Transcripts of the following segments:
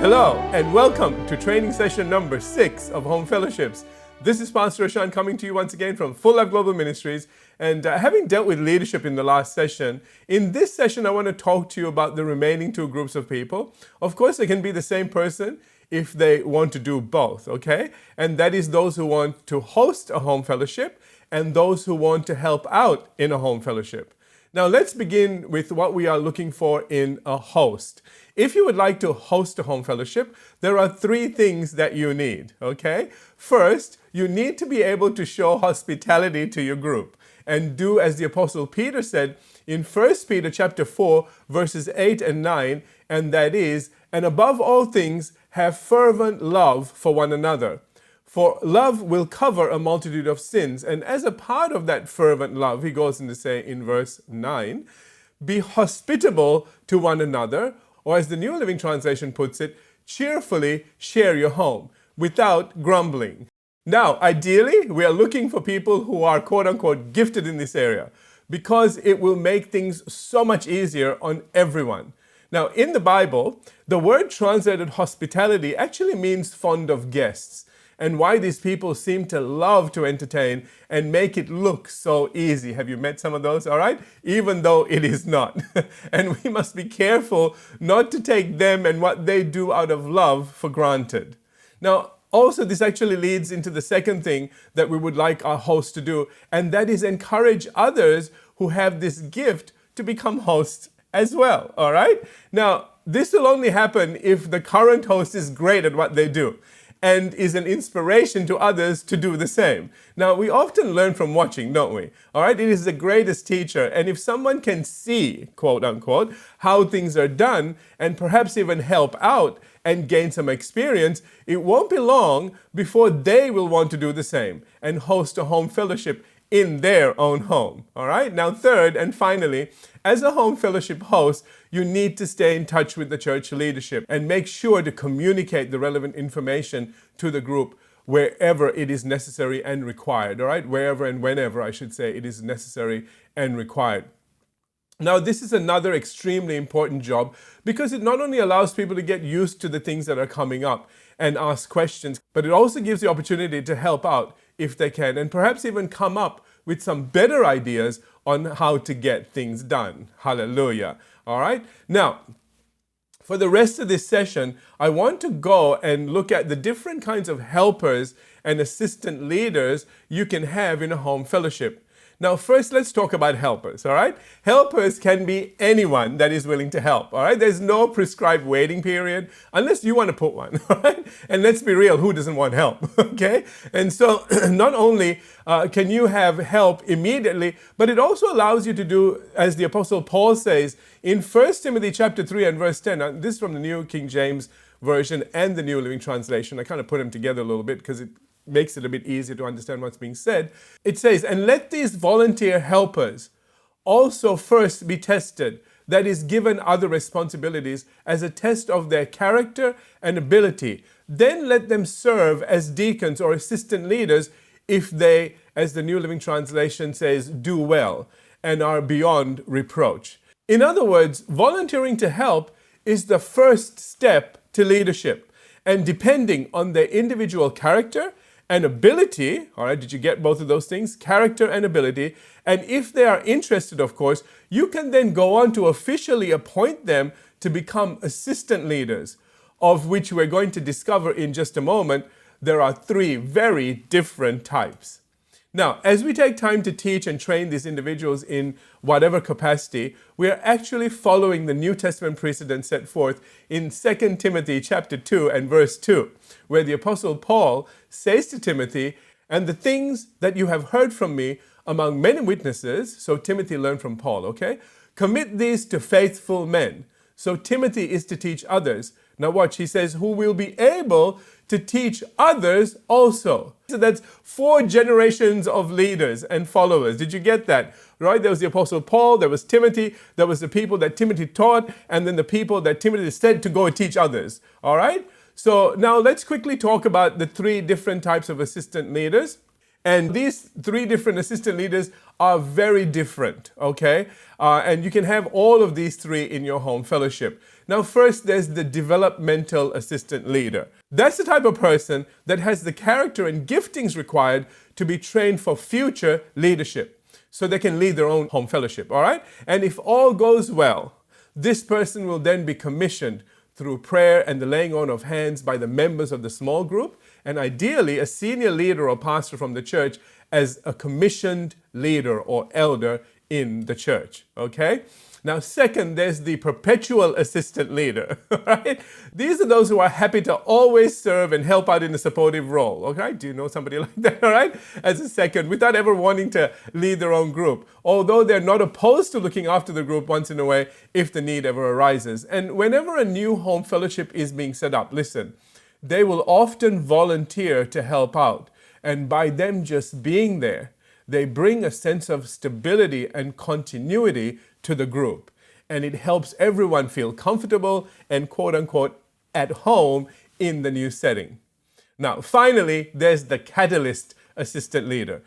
Hello and welcome to training session number 6 of Home Fellowships. This is Pastor Ashan coming to you once again from Full Life Global Ministries. And having dealt with leadership in the last session, in this session I want to talk to you about the remaining two groups of people. Of course, they can be the same person if they want to do both, okay? And that is those who want to host a home fellowship and those who want to help out in a home fellowship. Now let's begin with what we are looking for in a host. If you would like to host a home fellowship, there are 3 things that you need, okay? First, you need to be able to show hospitality to your group and do as the Apostle Peter said in 1 Peter chapter 4, verses 8 and 9, and that is, and above all things, have fervent love for one another. For love will cover a multitude of sins. And as a part of that fervent love, he goes on to say in verse 9, be hospitable to one another, or as the New Living Translation puts it, cheerfully share your home without grumbling. Now, ideally, we are looking for people who are quote-unquote gifted in this area because it will make things so much easier on everyone. Now, in the Bible, the word translated hospitality actually means fond of guests, and why these people seem to love to entertain and make it look so easy. Have you met some of those? All right? Even though it is not. And we must be careful not to take them and what they do out of love for granted. Now, also, this actually leads into the second thing that we would like our hosts to do, and that is encourage others who have this gift to become hosts as well. All right? Now, this will only happen if the current host is great at what they do and is an inspiration to others to do the same. Now, we often learn from watching, don't we? All right, it is the greatest teacher. And if someone can see, quote unquote, how things are done and perhaps even help out and gain some experience, it won't be long before they will want to do the same and host a home fellowship in their own home. All right. Now, third and finally, as a home fellowship host, you need to stay in touch with the church leadership and make sure to communicate the relevant information to the group wherever it is necessary and required. All right. Wherever and whenever, I should say, it is necessary and required. Now, this is another extremely important job because it not only allows people to get used to the things that are coming up and ask questions, but it also gives the opportunity to help out if they can, and perhaps even come up with some better ideas on how to get things done. Hallelujah. All right. Now, for the rest of this session, I want to go and look at the different kinds of helpers and assistant leaders you can have in a home fellowship. Now, first, let's talk about helpers, all right? Helpers can be anyone that is willing to help, all right? There's no prescribed waiting period unless you want to put one, all right? And let's be real, who doesn't want help, okay? And so not only can you have help immediately, but it also allows you to do, as the Apostle Paul says in 1 Timothy chapter 3 and verse 10, this is from the New King James Version and the New Living Translation. I kind of put them together a little bit because it makes it a bit easier to understand what's being said. It says, and let these volunteer helpers also first be tested, that is, given other responsibilities as a test of their character and ability. Then let them serve as deacons or assistant leaders if they, as the New Living Translation says, do well and are beyond reproach. In other words, volunteering to help is the first step to leadership. And depending on their individual character and ability, all right, did you get both of those things? Character and ability. And if they are interested, of course, you can then go on to officially appoint them to become assistant leaders, of which we're going to discover in just a moment. There are 3 very different types. Now, as we take time to teach and train these individuals in whatever capacity, we are actually following the New Testament precedent set forth in 2 Timothy chapter 2 and verse 2, where the Apostle Paul says to Timothy, and the things that you have heard from me among many witnesses, so Timothy learned from Paul, okay? Commit these to faithful men. So Timothy is to teach others. Now watch, he says, who will be able to teach others also. So that's 4 generations of leaders and followers. Did you get that? Right? There was the Apostle Paul, there was Timothy, there was the people that Timothy taught, and then the people that Timothy said to go and teach others. All right? So now let's quickly talk about the 3 different types of assistant leaders. And these three different assistant leaders are very different, okay? And you can have all of these three in your home fellowship. Now, first, there's the developmental assistant leader. That's the type of person that has the character and giftings required to be trained for future leadership, so they can lead their own home fellowship, all right? And if all goes well, this person will then be commissioned through prayer and the laying on of hands by the members of the small group, and ideally a senior leader or pastor from the church as a commissioned leader or elder in the church, okay? Now, second, there's the perpetual assistant leader, right? These are those who are happy to always serve and help out in a supportive role, okay? Do you know somebody like that, all right? As a second, without ever wanting to lead their own group, although they're not opposed to looking after the group once in a way if the need ever arises. And whenever a new home fellowship is being set up, listen, they will often volunteer to help out. And by them just being there, they bring a sense of stability and continuity to the group. And it helps everyone feel comfortable and quote unquote at home in the new setting. Now, finally, there's the catalyst assistant leader.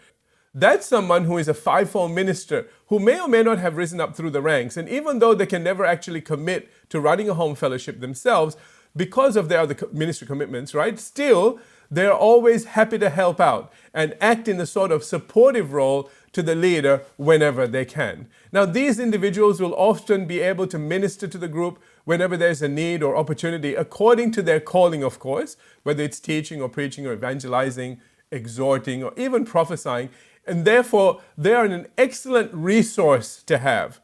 That's someone who is a fivefold minister who may or may not have risen up through the ranks. And even though they can never actually commit to running a home fellowship themselves because of their other ministry commitments, right? Still, they're always happy to help out and act in a sort of supportive role to the leader whenever they can. Now, these individuals will often be able to minister to the group whenever there's a need or opportunity, according to their calling, of course, whether it's teaching or preaching or evangelizing, exhorting, or even prophesying. And therefore, they are an excellent resource to have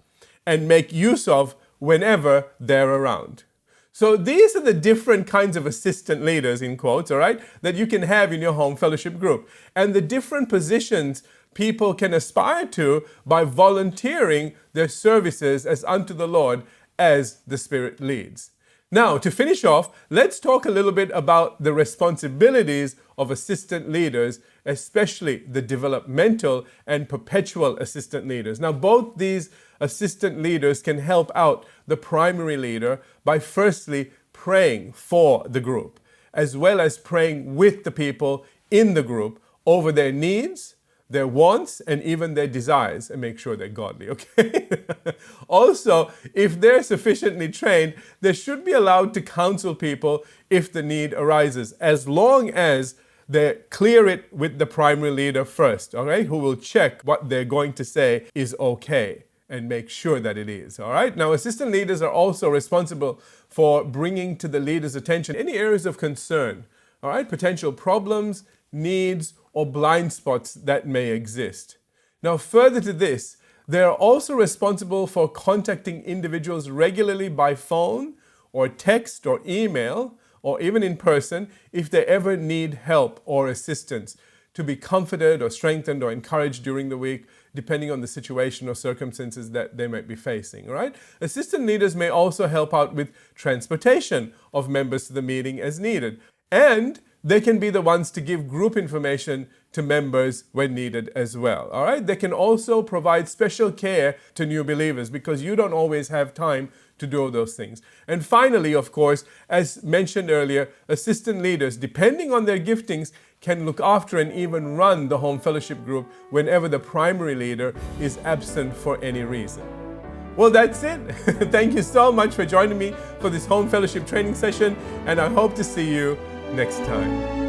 and make use of whenever they're around. So these are the different kinds of assistant leaders, in quotes, all right, that you can have in your home fellowship group. And the different positions people can aspire to by volunteering their services as unto the Lord as the Spirit leads. Now, to finish off, let's talk a little bit about the responsibilities of assistant leaders, especially the developmental and perpetual assistant leaders. Now, both these assistant leaders can help out the primary leader by firstly praying for the group, as well as praying with the people in the group over their needs, their wants, and even their desires, and make sure they're godly, okay? Also, if they're sufficiently trained, they should be allowed to counsel people if the need arises, as long as they clear it with the primary leader first, all right? Who will check what they're going to say is okay and make sure that it is, all right? Now, assistant leaders are also responsible for bringing to the leader's attention any areas of concern, all right? Potential problems, needs, or blind spots that may exist. Now, further to this, they are also responsible for contacting individuals regularly by phone or text or email or even in person if they ever need help or assistance to be comforted or strengthened or encouraged during the week, depending on the situation or circumstances that they might be facing, all right? Assistant leaders may also help out with transportation of members to the meeting as needed. And they can be the ones to give group information to members when needed as well, all right? They can also provide special care to new believers because you don't always have time to do all those things. And finally, of course, as mentioned earlier, assistant leaders, depending on their giftings, can look after and even run the home fellowship group whenever the primary leader is absent for any reason. Well, that's it. Thank you so much for joining me for this home fellowship training session, and I hope to see you next time.